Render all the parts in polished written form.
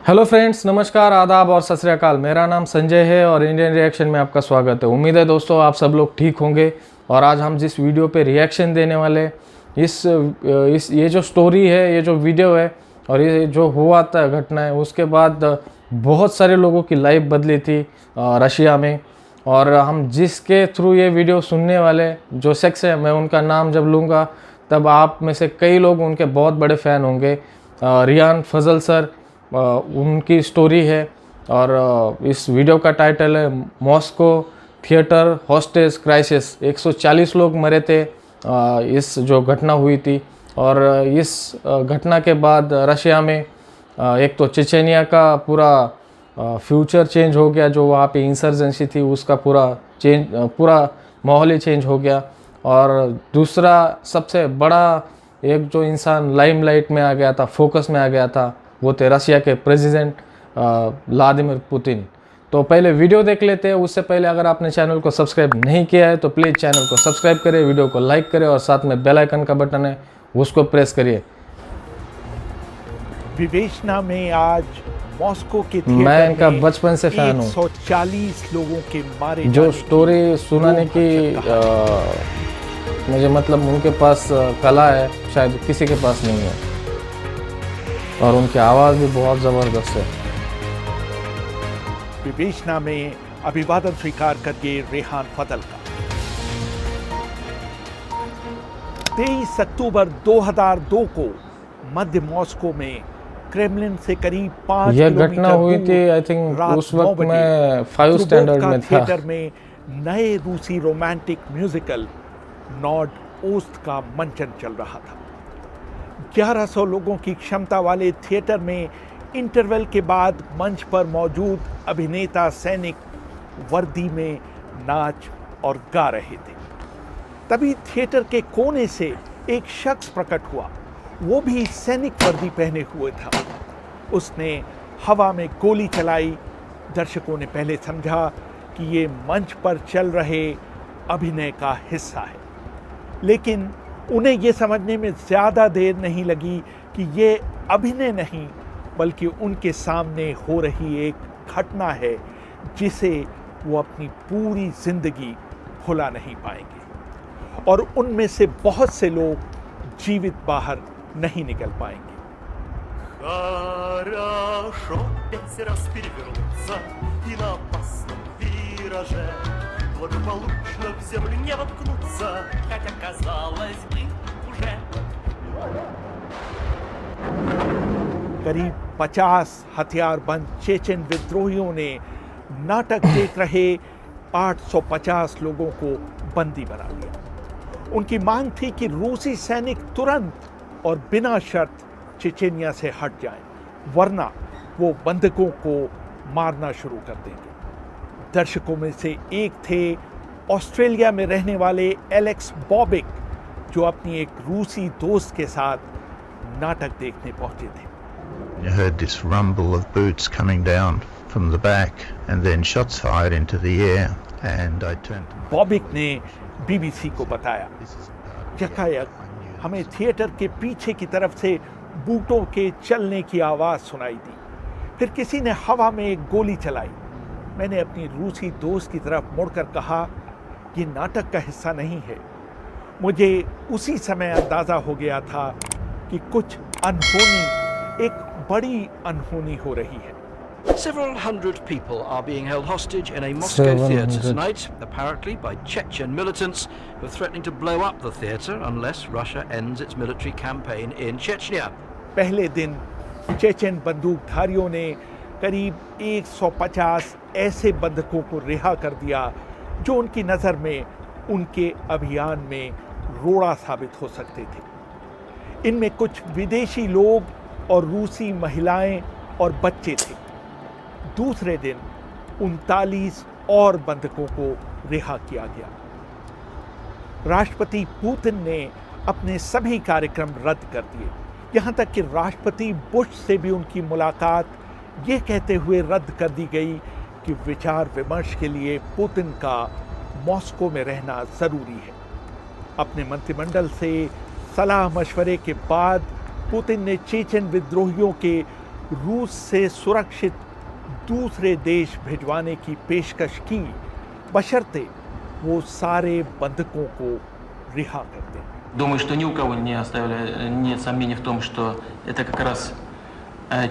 Hello friends, नमस्कार, आदाब और सत श्री अकाल। मेरा नाम संजय है और इंडियन रिएक्शन में आपका स्वागत है। उम्मीद है दोस्तों आप सब लोग ठीक होंगे। और आज हम जिस वीडियो पे रिएक्शन देने वाले ये जो स्टोरी है, ये जो वीडियो है और ये जो हुआ था घटना है, उसके बाद बहुत सारे लोगों की लाइफ बदली थी रशिया में। और हम जिसके थ्रू ये वीडियो सुनने वाले जो शख्स है, मैं उनका नाम जब लूँगा तब आप में से कई लोग उनके बहुत बड़े फ़ैन होंगे। रियान फजल सर, उनकी स्टोरी है। और इस वीडियो का टाइटल है मॉस्को थिएटर होस्टेज क्राइसिस। 140 लोग मरे थे इस जो घटना हुई थी। और इस घटना के बाद रशिया में एक तो चेचेनिया का पूरा फ्यूचर चेंज हो गया। जो वहाँ पे इंसर्जेंसी थी उसका पूरा माहौल ही चेंज हो गया। और दूसरा सबसे बड़ा एक जो इंसान लाइमलाइट में आ गया था, फोकस में आ गया था, वो थे रशिया के प्रेसिडेंट व्लादिमीर पुतिन। तो पहले वीडियो देख लेते हैं। उससे पहले अगर आपने चैनल को सब्सक्राइब नहीं किया है तो प्लीज़ चैनल को सब्सक्राइब करें, वीडियो को लाइक करें और साथ में बेल आइकन का बटन है उसको प्रेस करिए। विवेचना में आज मॉस्को के मैं इनका बचपन से फैन हूँ। 140 लोगों के मारे जो स्टोरी सुनाने की मुझे मतलब उनके पास कला है, शायद किसी के पास नहीं है। और उनकी आवाज़ भी बहुत ज़बरदस्त है। विवेचना में अभिवादन स्वीकार करके रेहान फजल का 23 अक्टूबर 2002 को मध्य मॉस्को में क्रेमलिन से करीब 5 किलोमीटर यह घटना हुई थी। आई थिंक उस वक्त मैं 5 स्टैंडर्ड में था। थिएटर में नए रूसी रोमांटिक म्यूजिकल नॉर्ड ओस्ट का मंचन चल रहा था। 1100 लोगों की क्षमता वाले थिएटर में इंटरवल के बाद मंच पर मौजूद अभिनेता सैनिक वर्दी में नाच और गा रहे थे। तभी थिएटर के कोने से एक शख्स प्रकट हुआ, वो भी सैनिक वर्दी पहने हुए था। उसने हवा में गोली चलाई। दर्शकों ने पहले समझा कि ये मंच पर चल रहे अभिनय का हिस्सा है, लेकिन उन्हें ये समझने में ज़्यादा देर नहीं लगी कि ये अभिनय नहीं बल्कि उनके सामने हो रही एक घटना है जिसे वो अपनी पूरी जिंदगी भुला नहीं पाएंगे। और उनमें से बहुत से लोग जीवित बाहर नहीं निकल पाएंगे। Благополучно в землю не воткнуться, хотя казалось бы уже. करीब 50 हथियारबंद चेचेन विद्रोहियों ने नाटक देख रहे 850 लोगों को बंदी बना लिया। उनकी मांग थी कि रूसी सैनिक तुरंत और बिना शर्त चेचेनिया से हट जाएं, वरना वो बंधकों को मारना शुरू कर देंगे। दर्शकों में से एक थे ऑस्ट्रेलिया में रहने वाले एलेक्स बॉबिक, जो अपनी एक रूसी दोस्त के साथ नाटक देखने पहुंचे थे। You heard this rumble of boots coming down from the back and then shots fired into the air and I turned to बॉबिक ने बीबीसी को बताया, यकायक हमें थिएटर के पीछे की तरफ से बूटों के चलने की आवाज़ सुनाई दी। फिर किसी ने हवा में एक गोली चलाई। मैंने अपनी रूसी दोस्त की तरफ मुड़कर कहा, ये नाटक का हिस्सा नहीं है। मुझे उसी समय अंदाज़ा हो गया था कि कुछ अनहोनी, एक बड़ी अनहोनी हो रही है। Several hundred people are being held hostage in a Moscow theatre tonight, apparently by Chechen militants who are threatening to blow up the theatre unless Russia ends its military campaign in Chechnya. पहले दिन Chechen बंदूकधारियों ने करीब 150 ऐसे बंधकों को रिहा कर दिया जो उनकी नज़र में उनके अभियान में रोड़ा साबित हो सकते थे। इनमें कुछ विदेशी लोग और रूसी महिलाएं और बच्चे थे। दूसरे दिन 39 और बंधकों को रिहा किया गया। राष्ट्रपति पुतिन ने अपने सभी कार्यक्रम रद्द कर दिए, यहाँ तक कि राष्ट्रपति बुश से भी उनकी मुलाकात ये कहते हुए रद्द कर दी गई कि विचार विमर्श के लिए पुतिन का मॉस्को में रहना ज़रूरी है। अपने मंत्रिमंडल से सलाह मशवरे के बाद पुतिन ने चेचेन विद्रोहियों के रूस से सुरक्षित दूसरे देश भिजवाने की पेशकश की, बशर्ते वो सारे बंधकों को रिहा कर दें। Думаю, что ни у кого нет сомнений в том, что это как раз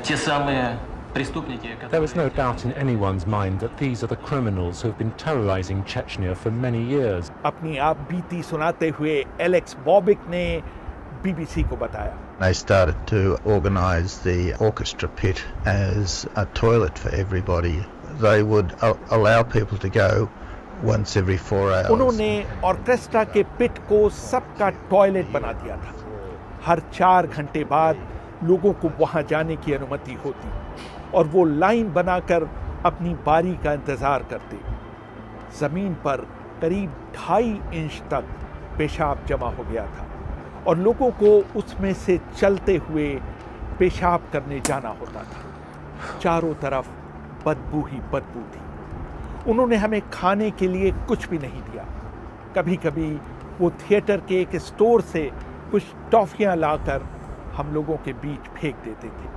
те самые преступники, There is no которые... doubt in anyone's mind that these are the criminals who have been terrorizing Chechnya for many years. अपनी आप बीती सुनाते हुए एलेक्स बॉबिक ने बीबीसी को बताया, They started to organise the orchestra pit as a toilet for everybody. They would allow people to go once every 4 hours. उन्होंने orchestra के पिट को सबका टॉयलेट बना दिया था। हर 4 घंटे बाद लोगों को वहां जाने की अनुमति होती और वो लाइन बनाकर अपनी बारी का इंतजार करते। जमीन पर करीब 2.5 इंच तक पेशाब जमा हो गया था और लोगों को उसमें से चलते हुए पेशाब करने जाना होता था। चारों तरफ बदबू ही बदबू थी। उन्होंने हमें खाने के लिए कुछ भी नहीं दिया। कभी कभी वो थिएटर के एक स्टोर से कुछ टॉफियां लाकर हम लोगों के बीच फेंक देते थे।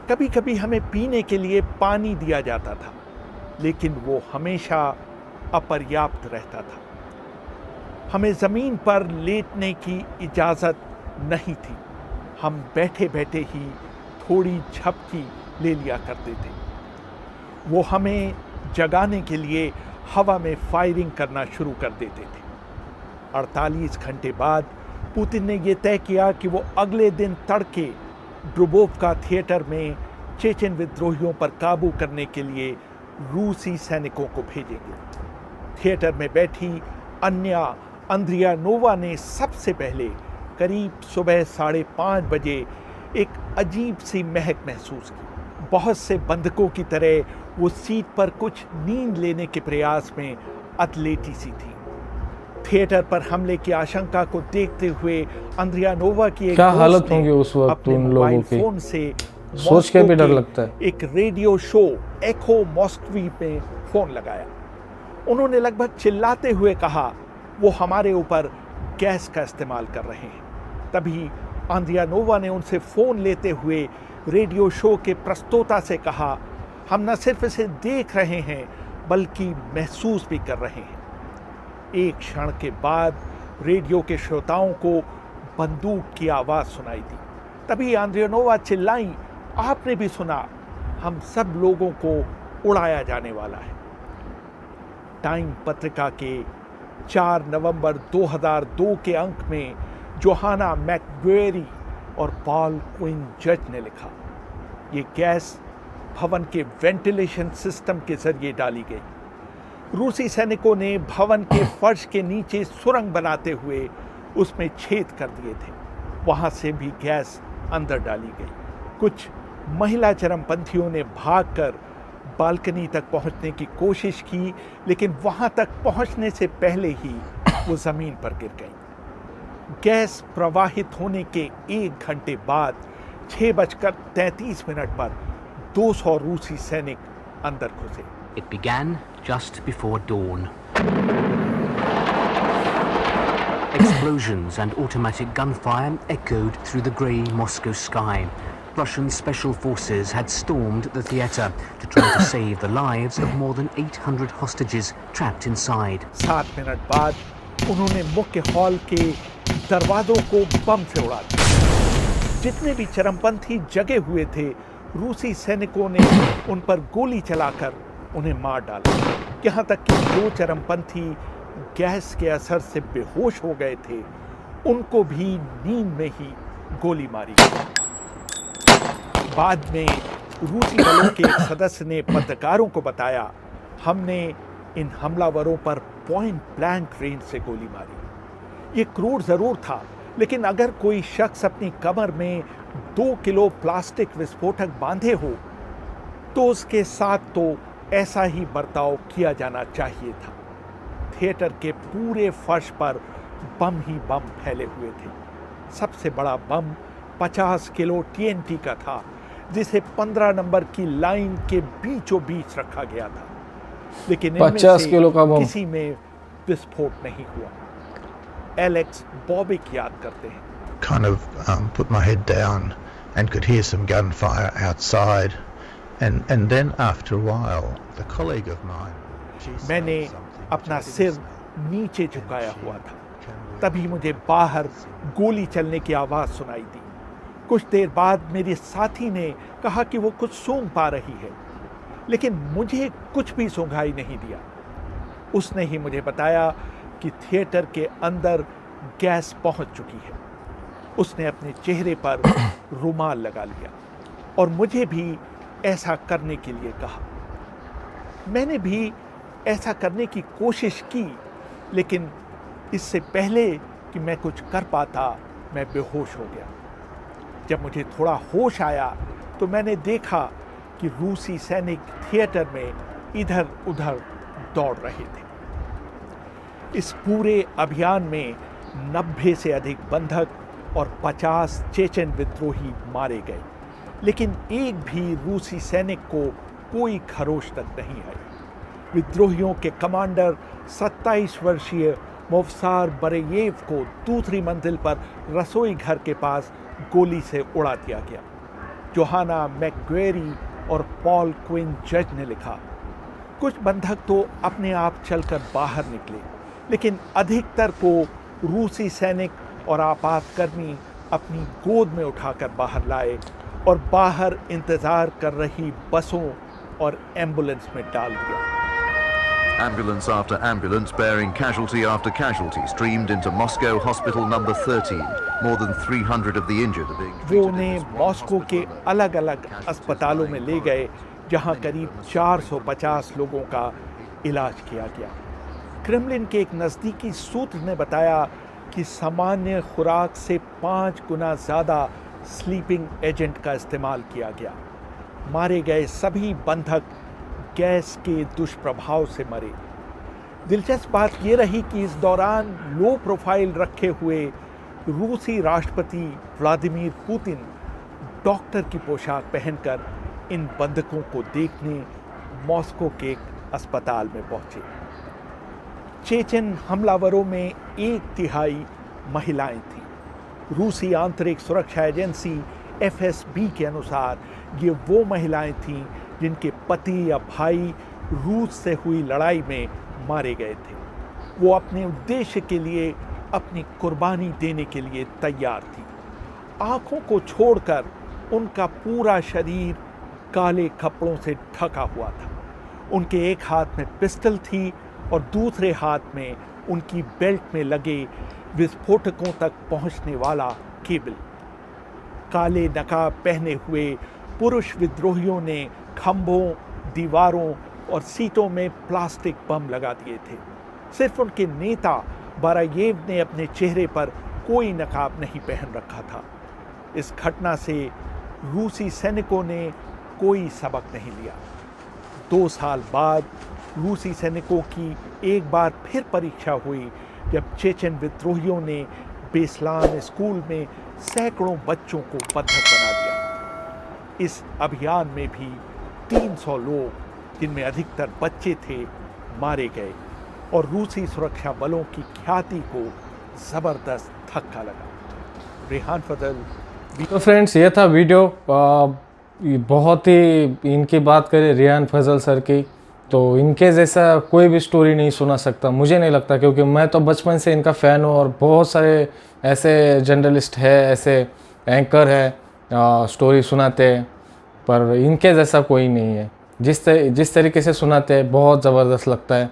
कभी कभी हमें पीने के लिए पानी दिया जाता था, लेकिन वो हमेशा अपर्याप्त रहता था। हमें ज़मीन पर लेटने की इजाज़त नहीं थी। हम बैठे बैठे ही थोड़ी झपकी ले लिया करते थे। वो हमें जगाने के लिए हवा में फायरिंग करना शुरू कर देते थे। 48 घंटे बाद पुतिन ने यह तय किया कि वो अगले दिन तड़के ड्रुबोव्का थिएटर में चेचेन विद्रोहियों पर काबू करने के लिए रूसी सैनिकों को भेजेंगे। थिएटर में बैठी अन्या अंद्रियानोवा ने सबसे पहले करीब सुबह 5:30 बजे एक अजीब सी महक महसूस की। बहुत से बंधकों की तरह वो सीट पर कुछ नींद लेने के प्रयास में अतलेटी सी थी। थिएटर पर हमले की आशंका को देखते हुए अंद्रियानोवा की क्या हालत होंगी उस वक्त उन लोगों की, फोन से सोच के भी डर लगता है। एक रेडियो शो एको मॉस्कवी में फोन लगाया। उन्होंने लगभग चिल्लाते हुए कहा, वो हमारे ऊपर गैस का इस्तेमाल कर रहे हैं। तभी अंद्रियानोवा ने उनसे फोन लेते हुए रेडियो शो के प्रस्तोता से कहा, हम न सिर्फ इसे देख रहे हैं बल्कि महसूस भी कर रहे हैं। एक क्षण के बाद रेडियो के श्रोताओं को बंदूक की आवाज सुनाई दी। तभी अंद्रियानोवा चिल्लाई, आपने भी सुना, हम सब लोगों को उड़ाया जाने वाला है। टाइम पत्रिका के 4 नवंबर 2002 के अंक में जोहाना मैकग्वेरी और पॉल क्विन जज ने लिखा, ये गैस भवन के वेंटिलेशन सिस्टम के जरिए डाली गई। रूसी सैनिकों ने भवन के फर्श के नीचे सुरंग बनाते हुए उसमें छेद कर दिए थे। वहां से भी गैस अंदर डाली गई। कुछ महिला चरमपंथियों ने भागकर बालकनी तक पहुंचने की कोशिश की, लेकिन वहां तक पहुंचने से पहले ही वो जमीन पर गिर गई। गैस प्रवाहित होने के 1 घंटे बाद 6:33 पर 200 रूसी सैनिक अंदर घुसे। It began just before dawn. Explosions and automatic gunfire echoed through the grey Moscow sky. Russian special forces had stormed the theatre to try to save the lives of more than 800 hostages trapped inside. 7 minute बाद उन्होंने मुख्य hall के दरवाजों को बम से उड़ा दिया। जितने भी चरमपंथी जगे हुए थे, रूसी सैनिकों ने उन पर गोली चलाकर उन्हें मार डाला। यहाँ तक कि जो चरमपंथी गैस के असर से बेहोश हो गए थे, उनको भी नींद में ही गोली मारी गई। बाद में रूसी बलों के एक सदस्य ने पत्रकारों को बताया, हमने इन हमलावरों पर पॉइंट ब्लैंक रेंज से गोली मारी। ये क्रूर जरूर था, लेकिन अगर कोई शख्स अपनी कमर में 2 किलो प्लास्टिक विस्फोटक बांधे हो, तो उसके साथ तो ऐसा ही बर्ताव किया जाना चाहिए था। थिएटर के पूरे फर्श पर बम ही बम फैले हुए थे। सबसे बड़ा बम 50 किलो TNT का था, जिसे 15 नंबर की लाइन के बीचों बीच रखा गया था, लेकिन इनमें 50 से किलो का बम किसी में विस्फोट नहीं हुआ। एलेक्स बॉबिक याद करते हैं, Kind of put my head down and could hear some gunfire outside. And then after a while, the colleague of mine, she said मैंने something अपना which I सिर didn't नीचे झुकाया she हुआ था। can really तभी मुझे बाहर गोली चलने की आवाज़ सुनाई दी। कुछ देर बाद मेरे साथी ने कहा कि वो कुछ सूंघ पा रही है, लेकिन मुझे कुछ भी सूंघाई नहीं दिया। उसने ही मुझे बताया कि थिएटर के अंदर गैस पहुंच चुकी है। उसने अपने चेहरे पर रुमाल लगा लिया और मुझे भी ऐसा करने के लिए कहा। मैंने भी ऐसा करने की कोशिश की, लेकिन इससे पहले कि मैं कुछ कर पाता मैं बेहोश हो गया। जब मुझे थोड़ा होश आया तो मैंने देखा कि रूसी सैनिक थिएटर में इधर उधर दौड़ रहे थे। इस पूरे अभियान में 90 से अधिक बंधक और 50 चेचन विद्रोही मारे गए, लेकिन एक भी रूसी सैनिक को कोई खरोश तक नहीं आई। विद्रोहियों के कमांडर 27 वर्षीय मोवसार बरेयेव को दूसरी मंजिल पर रसोई घर के पास गोली से उड़ा दिया गया। जोहाना मैकग्वेरी और पॉल क्विन जज ने लिखा, कुछ बंधक तो अपने आप चलकर बाहर निकले, लेकिन अधिकतर को रूसी सैनिक और आपातकर्मी अपनी गोद में उठाकर बाहर लाए और बाहर इंतजार कर रही बसों और एम्बुलेंस में डाल दिया। Ambulance after ambulance bearing casualty after casualty streamed into Moscow Hospital number 13. More than 300 of the injured are being वो treated in उन्हें this one मॉस्को के hospital. अलग अलग अस्पतालों में ले गए, जहां करीब 450 लोगों का इलाज किया गया। क्रेमलिन के एक नज़दीकी सूत्र ने बताया कि सामान्य खुराक से 5 गुना ज़्यादा स्लीपिंग एजेंट का इस्तेमाल किया गया। मारे गए सभी बंधक गैस के दुष्प्रभाव से मरे। दिलचस्प बात यह रही कि इस दौरान लो प्रोफाइल रखे हुए रूसी राष्ट्रपति व्लादिमीर पुतिन डॉक्टर की पोशाक पहनकर इन बंधकों को देखने मॉस्को के एक अस्पताल में पहुंचे। चेचन हमलावरों में 1/3 महिलाएं थीं। रूसी आंतरिक सुरक्षा एजेंसी FSB के अनुसार ये वो महिलाएं थीं जिनके पति या भाई रूस से हुई लड़ाई में मारे गए थे। वो अपने उद्देश्य के लिए अपनी कुर्बानी देने के लिए तैयार थी। आंखों को छोड़कर उनका पूरा शरीर काले कपड़ों से ढका हुआ था। उनके एक हाथ में पिस्टल थी और दूसरे हाथ में उनकी बेल्ट में लगे विस्फोटकों तक पहुंचने वाला केबल। काले नकाब पहने हुए पुरुष विद्रोहियों ने खंभों, दीवारों और सीटों में प्लास्टिक बम लगा दिए थे। सिर्फ उनके नेता बारायेव ने अपने चेहरे पर कोई नकाब नहीं पहन रखा था। इस घटना से रूसी सैनिकों ने कोई सबक नहीं लिया। 2 साल बाद रूसी सैनिकों की एक बार फिर परीक्षा हुई जब चेचन विद्रोहियों ने बेसलान स्कूल में सैकड़ों बच्चों को बंधक बना दिया। इस अभियान में भी 300 लोग, जिनमें अधिकतर बच्चे थे, मारे गए और रूसी सुरक्षा बलों की ख्याति को ज़बरदस्त धक्का लगा। रेहान फजल। तो फ्रेंड्स, ये था वीडियो। बहुत ही इनकी बात करें रेहान फजल सर की, तो इनके जैसा कोई भी स्टोरी नहीं सुना सकता, मुझे नहीं लगता, क्योंकि मैं तो बचपन से इनका फ़ैन हूँ और बहुत सारे ऐसे जर्नलिस्ट है, ऐसे एंकर है, स्टोरी सुनाते हैं, पर इनके जैसा कोई नहीं है। जिस तरीके से सुनाते हैं बहुत ज़बरदस्त लगता है।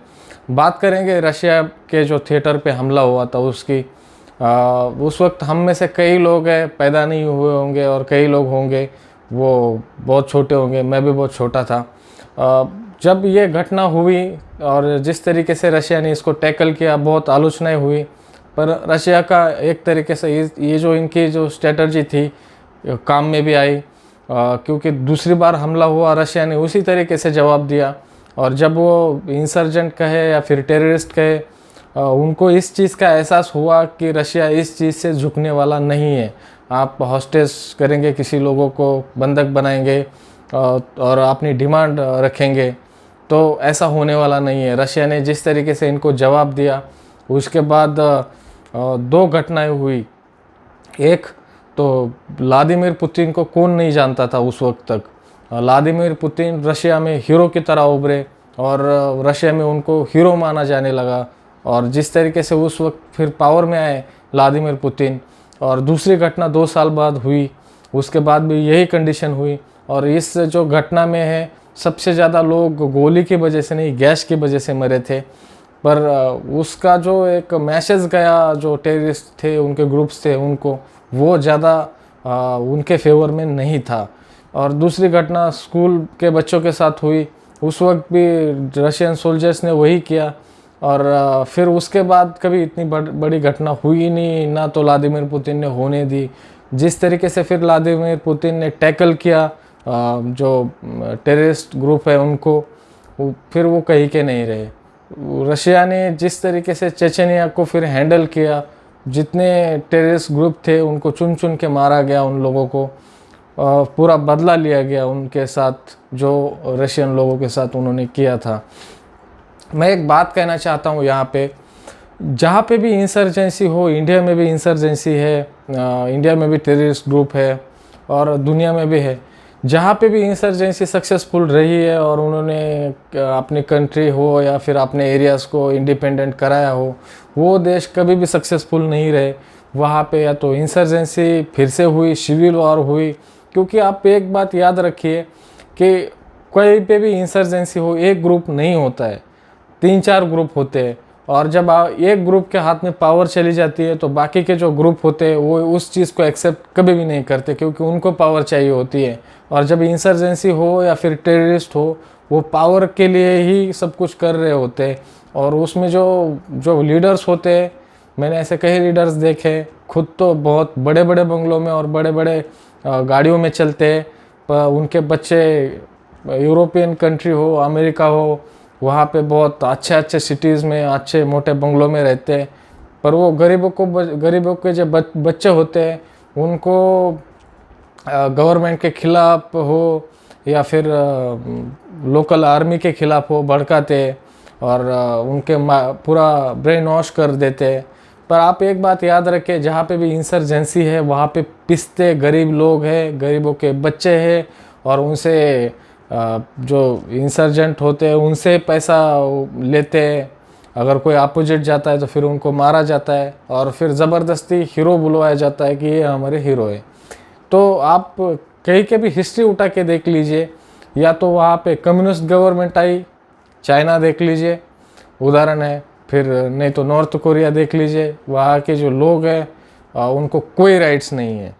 बात करेंगे रशिया के जो थिएटर पे हमला हुआ था उसकी। उस वक्त हम में से कई लोग हैं पैदा नहीं हुए होंगे और कई लोग होंगे वो बहुत छोटे होंगे, मैं भी बहुत छोटा था जब ये घटना हुई। और जिस तरीके से रशिया ने इसको टैकल किया, बहुत आलोचनाएं हुई, पर रशिया का एक तरीके से ये जो इनकी जो स्ट्रेटजी थी काम में भी आई, क्योंकि दूसरी बार हमला हुआ रशिया ने उसी तरीके से जवाब दिया। और जब वो इंसर्जेंट कहे या फिर टेररिस्ट कहे, उनको इस चीज़ का एहसास हुआ कि रशिया इस चीज़ से झुकने वाला नहीं है। आप हॉस्टेज करेंगे, किसी लोगों को बंधक बनाएंगे और अपनी डिमांड रखेंगे, तो ऐसा होने वाला नहीं है। रशिया ने जिस तरीके से इनको जवाब दिया, उसके बाद 2 घटनाएं हुई। एक तो व्लादिमीर पुतिन को कौन नहीं जानता था उस वक्त तक। व्लादिमीर पुतिन रशिया में हीरो की तरह उभरे और रशिया में उनको हीरो माना जाने लगा। और जिस तरीके से उस वक्त फिर पावर में आए व्लादिमीर पुतिन, और दूसरी घटना 2 साल बाद हुई, उसके बाद भी यही कंडीशन हुई। और इस जो घटना में है सबसे ज़्यादा लोग गोली की वजह से नहीं, गैस की वजह से मरे थे। पर उसका जो एक मैसेज गया जो टेररिस्ट थे, उनके ग्रुप्स थे, उनको वो ज़्यादा उनके फेवर में नहीं था। और दूसरी घटना स्कूल के बच्चों के साथ हुई, उस वक्त भी रशियन सोल्जर्स ने वही किया। और फिर उसके बाद कभी इतनी बड़ी घटना हुई नहीं, ना तो व्लादिमीर पुतिन ने होने दी। जिस तरीके से फिर व्लादिमीर पुतिन ने टैकल किया जो टेररिस्ट ग्रुप है उनको, फिर वो कहीं के नहीं रहे। रशिया ने जिस तरीके से चेचेनिया को फिर हैंडल किया, जितने टेररिस्ट ग्रुप थे उनको चुन चुन के मारा गया, उन लोगों को पूरा बदला लिया गया उनके साथ जो रशियन लोगों के साथ उन्होंने किया था। मैं एक बात कहना चाहता हूँ यहाँ पे, जहाँ पे भी इंसर्जेंसी हो, इंडिया में भी इंसर्जेंसी है, इंडिया में भी टेररिस्ट ग्रुप है और दुनिया में भी है, जहाँ पे भी इंसर्जेंसी सक्सेसफुल रही है और उन्होंने अपनी कंट्री हो या फिर अपने एरियाज़ को इंडिपेंडेंट कराया हो, वो देश कभी भी सक्सेसफुल नहीं रहे। वहाँ पे या तो इंसर्जेंसी फिर से हुई, सिविल वॉर हुई। क्योंकि आप एक बात याद रखिए कि कोई पे भी इंसर्जेंसी हो, एक ग्रुप नहीं होता है, 3-4 ग्रुप होते हैं। और जब एक ग्रुप के हाथ में पावर चली जाती है तो बाकी के जो ग्रुप होते हैं वो उस चीज़ को एक्सेप्ट कभी भी नहीं करते, क्योंकि उनको पावर चाहिए होती है। और जब इंसर्जेंसी हो या फिर टेररिस्ट हो, वो पावर के लिए ही सब कुछ कर रहे होते हैं। और उसमें जो लीडर्स होते हैं, मैंने ऐसे कई लीडर्स देखे, खुद तो बहुत बड़े बड़े बंगलों में और बड़े बड़े गाड़ियों में चलते हैं, पर उनके बच्चे यूरोपियन कंट्री हो, अमेरिका हो, वहाँ पे बहुत अच्छे सिटीज़ में अच्छे मोटे बंगलों में रहते हैं। पर वो गरीबों के जो बच्चे होते हैं उनको गवर्नमेंट के खिलाफ हो या फिर लोकल आर्मी के खिलाफ हो भड़काते और उनके पूरा ब्रेन वॉश कर देते। पर आप एक बात याद रखें, जहाँ पे भी इंसर्जेंसी है वहाँ पे पिसते गरीब लोग हैं, गरीबों के बच्चे हैं, और उनसे जो इंसर्जेंट होते हैं उनसे पैसा लेते हैं। अगर कोई अपोजिट जाता है तो फिर उनको मारा जाता है और फिर ज़बरदस्ती हीरो बुलवाया जाता है कि ये हमारे हीरो है। तो आप कहीं के भी हिस्ट्री उठा के देख लीजिए, या तो वहाँ पे कम्युनिस्ट गवर्नमेंट आई, चाइना देख लीजिए उदाहरण है, फिर नहीं तो नॉर्थ कोरिया देख लीजिए, वहाँ के जो लोग हैं उनको कोई राइट्स नहीं है।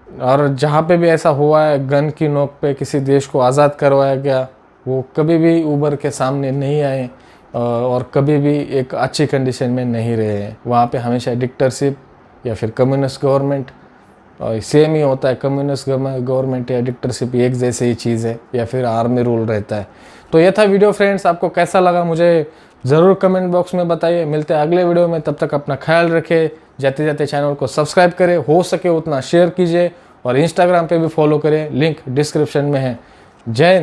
और जहाँ पे भी ऐसा हुआ है, गन की नोक पे किसी देश को आज़ाद करवाया गया, वो कभी भी उभर के सामने नहीं आए और कभी भी एक अच्छी कंडीशन में नहीं रहे हैं। वहाँ पे हमेशा डिक्टेटरशिप या फिर कम्युनिस्ट गवर्नमेंट सेम ही होता है। कम्युनिस्ट गवर्नमेंट या डिक्टेटरशिप एक जैसे ही चीज़ है, या फिर आर्मी रूल रहता है। तो ये था वीडियो फ्रेंड्स, आपको कैसा लगा मुझे ज़रूर कमेंट बॉक्स में बताइए। मिलते हैं अगले वीडियो में, तब तक अपना ख्याल रखें। जाते जाते चैनल को सब्सक्राइब करें, हो सके उतना शेयर कीजिए और इंस्टाग्राम पे भी फॉलो करें, लिंक डिस्क्रिप्शन में है। जय हिंद।